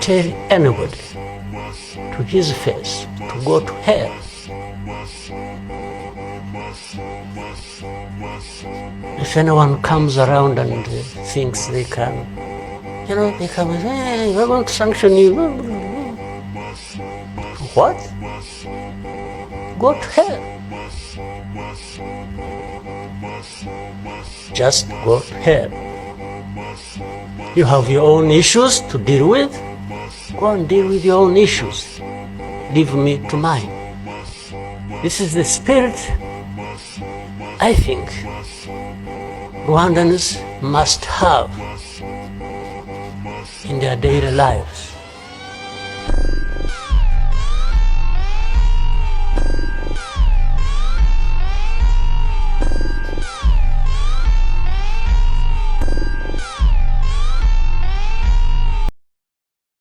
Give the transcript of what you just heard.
tell anybody to his face to go to hell. If anyone comes around and thinks they can, they come and say, hey, we're going to sanction you. What? Go to hell. Just go to hell. You have your own issues to deal with. Go and deal with your own issues. Leave me to mine. This is the spirit I think Rwandans must have in their daily lives.